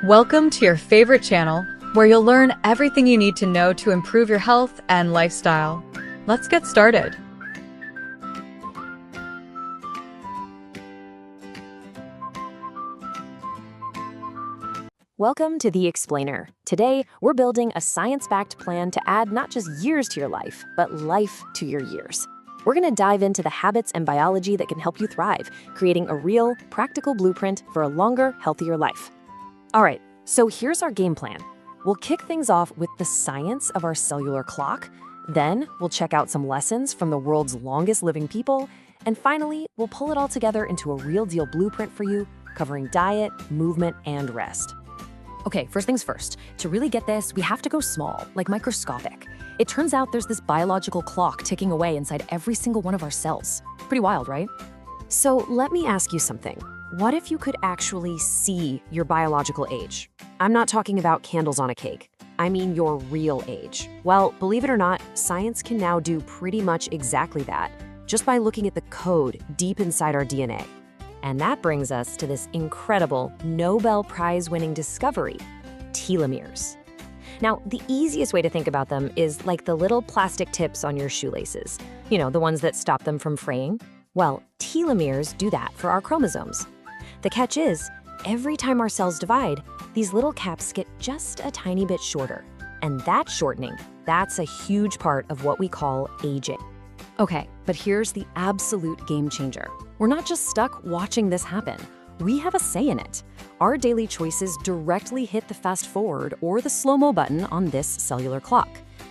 Welcome to your favorite channel, where you'll learn everything you need to know to improve your health and lifestyle. Let's get started. Welcome to The Explainer. Today, we're building a science-backed plan to add not just years to your life, but life to your years. We're going to dive into the habits and biology that can help you thrive, creating a real, practical blueprint for a longer, healthier life. All right, so here's our game plan. We'll kick things off with the science of our cellular clock. Then, we'll check out some lessons from the world's longest living people. And finally, we'll pull it all together into a real-deal blueprint for you, covering diet, movement, and rest. Okay, first things first. To really get this, we have to go small, like microscopic. It turns out there's this biological clock ticking away inside every single one of our cells. Pretty wild, right? So let me ask you something. What if you could actually see your biological age? I'm not talking about candles on a cake. I mean your real age. Well, believe it or not, science can now do pretty much exactly that, just by looking at the code deep inside our DNA. And that brings us to this incredible Nobel Prize-winning discovery, telomeres. Now, the easiest way to think about them is like the little plastic tips on your shoelaces. You know, the ones that stop them from fraying? Well, telomeres do that for our chromosomes. The catch is, every time our cells divide, these little caps get just a tiny bit shorter. And that shortening, that's a huge part of what we call aging. Okay, but here's the absolute game changer. We're not just stuck watching this happen. We have a say in it. Our daily choices directly hit the fast forward or the slow-mo button on this cellular clock.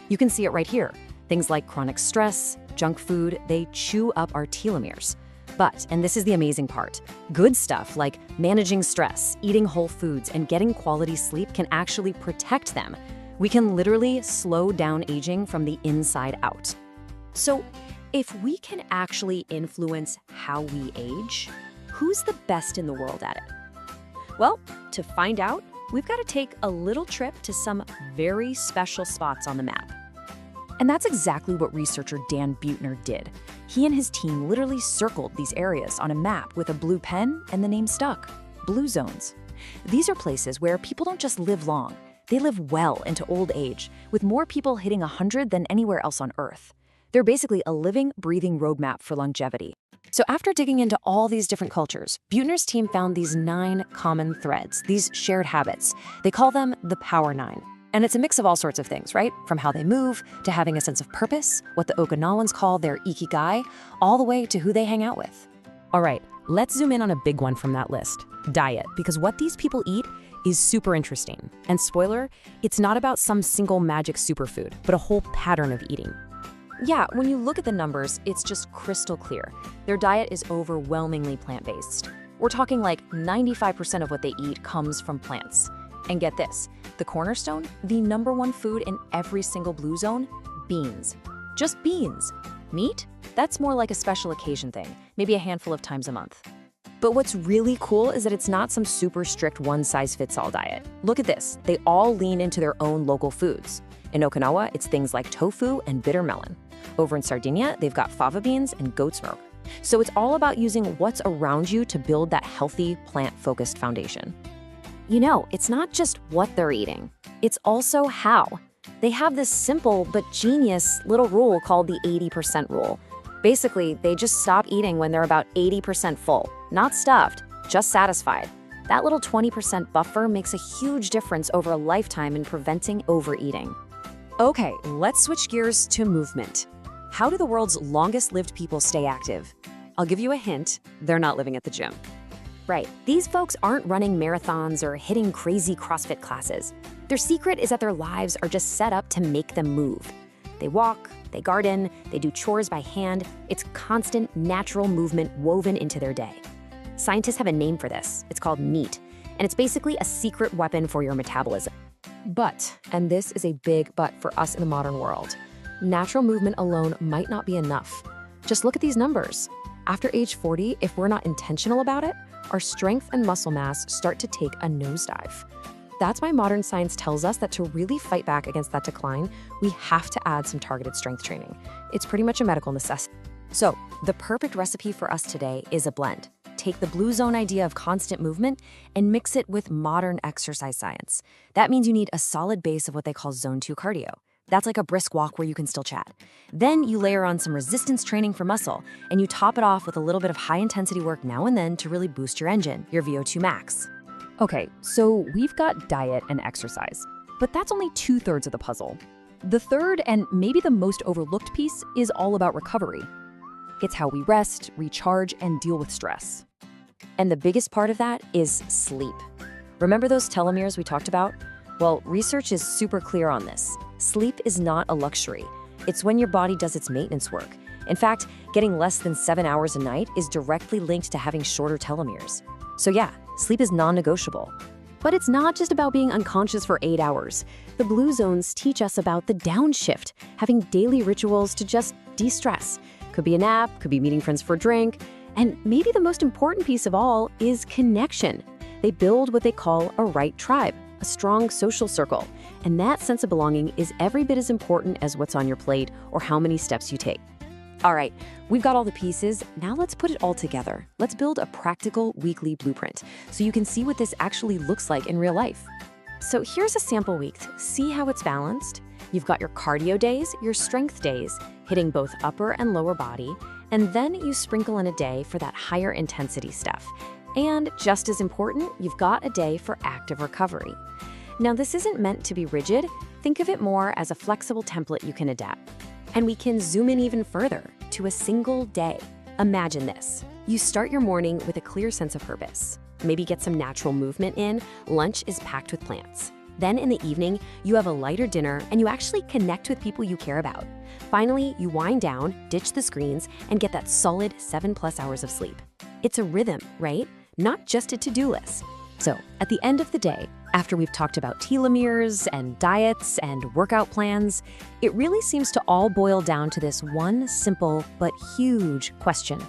You can see it right here. Things like chronic stress, junk food, they chew up our telomeres. But, and this is the amazing part, good stuff like managing stress, eating whole foods, and getting quality sleep can actually protect them. We can literally slow down aging from the inside out. So, if we can actually influence how we age, who's the best in the world at it? Well, to find out, we've got to take a little trip to some very special spots on the map. And that's exactly what researcher Dan Buettner did. He and his team literally circled these areas on a map with a blue pen and the name stuck, blue zones. These are places where people don't just live long, they live well into old age, with more people hitting 100 than anywhere else on Earth. They're basically a living, breathing roadmap for longevity. So after digging into all these different cultures, Buettner's team found these 9 common threads, these shared habits. They call them the Power 9. And it's a mix of all sorts of things, right? From how they move, to having a sense of purpose, what the Okinawans call their ikigai, all the way to who they hang out with. All right, let's zoom in on a big one from that list, diet, because what these people eat is super interesting. And spoiler, it's not about some single magic superfood, but a whole pattern of eating. Yeah, when you look at the numbers, it's just crystal clear. Their diet is overwhelmingly plant-based. We're talking like 95% of what they eat comes from plants. And get this, the cornerstone, the #1 food in every single blue zone, beans. Just beans. Meat? That's more like a special occasion thing, maybe a handful of times a month. But what's really cool is that it's not some super strict one-size-fits-all diet. Look at this, they all lean into their own local foods. In Okinawa, it's things like tofu and bitter melon. Over in Sardinia, they've got fava beans and goat's milk. So it's all about using what's around you to build that healthy, plant-focused foundation. You know, it's not just what they're eating, it's also how. They have this simple but genius little rule called the 80% rule. Basically, they just stop eating when they're about 80% full, not stuffed, just satisfied. That little 20% buffer makes a huge difference over a lifetime in preventing overeating. Okay, let's switch gears to movement. How do the world's longest-lived people stay active? I'll give you a hint, they're not living at the gym. Right, these folks aren't running marathons or hitting crazy CrossFit classes. Their secret is that their lives are just set up to make them move. They walk, they garden, they do chores by hand. It's constant, natural movement woven into their day. Scientists have a name for this. It's called NEAT, and it's basically a secret weapon for your metabolism. But, and this is a big but for us in the modern world, natural movement alone might not be enough. Just look at these numbers. After age 40, if we're not intentional about it, our strength and muscle mass start to take a nosedive. That's why modern science tells us that to really fight back against that decline, we have to add some targeted strength training. It's pretty much a medical necessity. So, the perfect recipe for us today is a blend. take the blue zone idea of constant movement and mix it with modern exercise science. That means you need a solid base of what they call zone 2 cardio. That's like a brisk walk where you can still chat. Then you layer on some resistance training for muscle, and you top it off with a little bit of high-intensity work now and then to really boost your engine, your VO2 max. Okay, so we've got diet and exercise, but that's only 2/3 of the puzzle. The third and maybe the most overlooked piece is all about recovery. It's how we rest, recharge, and deal with stress. And the biggest part of that is sleep. Remember those telomeres we talked about? Well, research is super clear on this. Sleep is not a luxury. It's when your body does its maintenance work. In fact, getting less than 7 hours a night is directly linked to having shorter telomeres. So yeah, sleep is non-negotiable. But it's not just about being unconscious for 8 hours. The blue zones teach us about the downshift, having daily rituals to just de-stress. Could be a nap, could be meeting friends for a drink, and maybe the most important piece of all is connection. They build what they call a right tribe, a strong social circle, and that sense of belonging is every bit as important as what's on your plate or how many steps you take. All right, we've got all the pieces. Now let's put it all together. Let's build a practical weekly blueprint so you can see what this actually looks like in real life. So here's a sample week. See how it's balanced? You've got your cardio days, your strength days, hitting both upper and lower body, and then you sprinkle in a day for that higher intensity stuff. And just as important, you've got a day for active recovery. Now, this isn't meant to be rigid. Think of it more as a flexible template you can adapt. And we can zoom in even further to a single day. Imagine this. You start your morning with a clear sense of purpose. Maybe get some natural movement in. Lunch is packed with plants. Then in the evening, you have a lighter dinner and you actually connect with people you care about. Finally, you wind down, ditch the screens, and get that solid 7+ hours of sleep. It's a rhythm, right? Not just a to-do list. So at the end of the day, after we've talked about telomeres and diets and workout plans, it really seems to all boil down to this one simple but huge question.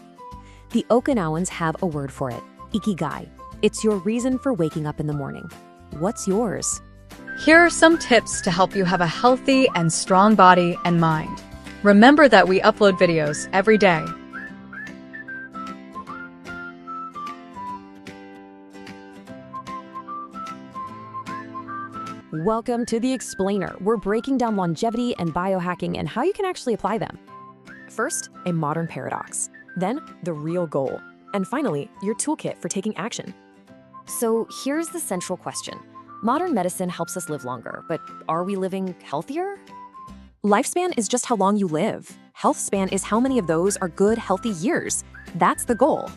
The Okinawans have a word for it, ikigai. It's your reason for waking up in the morning. What's yours? Here are some tips to help you have a healthy and strong body and mind. Remember that we upload videos every day. Welcome to The Explainer. We're breaking down longevity and biohacking and how you can actually apply them. First, a modern paradox. Then, the real goal. And finally, your toolkit for taking action. So here's the central question. Modern medicine helps us live longer, but are we living healthier? Lifespan is just how long you live. Health span is how many of those are good, healthy years. That's the goal.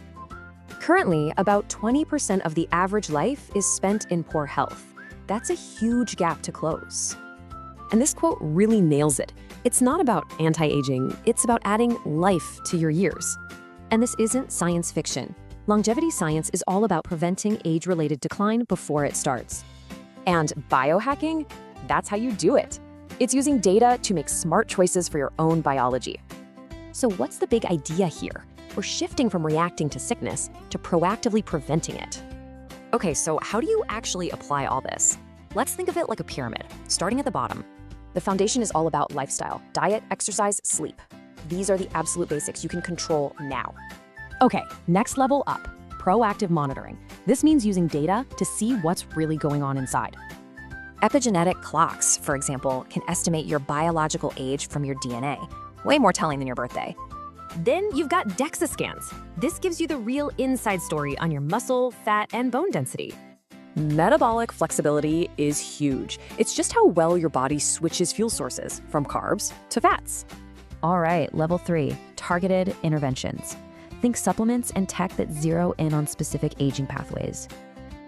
Currently, about 20% of the average life is spent in poor health. That's a huge gap to close. And this quote really nails it. It's not about anti-aging, it's about adding life to your years. And this isn't science fiction. Longevity science is all about preventing age-related decline before it starts. And biohacking, that's how you do it. It's using data to make smart choices for your own biology. So what's the big idea here? We're shifting from reacting to sickness to proactively preventing it. Okay, so how do you actually apply all this? Let's think of it like a pyramid, starting at the bottom. The foundation is all about lifestyle, diet, exercise, sleep. These are the absolute basics you can control now. Okay, next level up, proactive monitoring. This means using data to see what's really going on inside. Epigenetic clocks, for example, can estimate your biological age from your DNA. Way more telling than your birthday. Then you've got DEXA scans. This gives you the real inside story on your muscle, fat, and bone density. Metabolic flexibility is huge. It's just how well your body switches fuel sources, from carbs to fats. All right, level 3, targeted interventions. Think supplements and tech that zero in on specific aging pathways.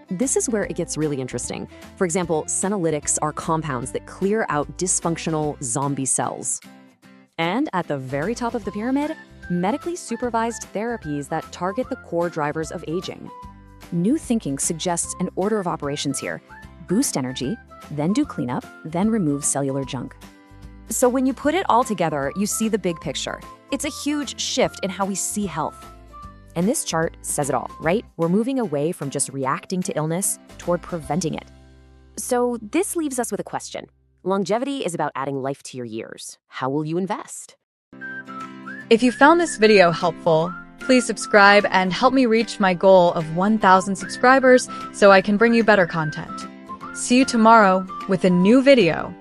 This is where it gets really interesting. For example, senolytics are compounds that clear out dysfunctional zombie cells. And at the very top of the pyramid, medically supervised therapies that target the core drivers of aging. New thinking suggests an order of operations here. Boost energy, then do cleanup, then remove cellular junk. So when you put it all together, you see the big picture. It's a huge shift in how we see health. And this chart says it all, right? We're moving away from just reacting to illness toward preventing it. So this leaves us with a question. Longevity is about adding life to your years. How will you invest? If you found this video helpful, Please subscribe and help me reach my goal of 1,000 subscribers so I can bring you better content. See you tomorrow with a new video.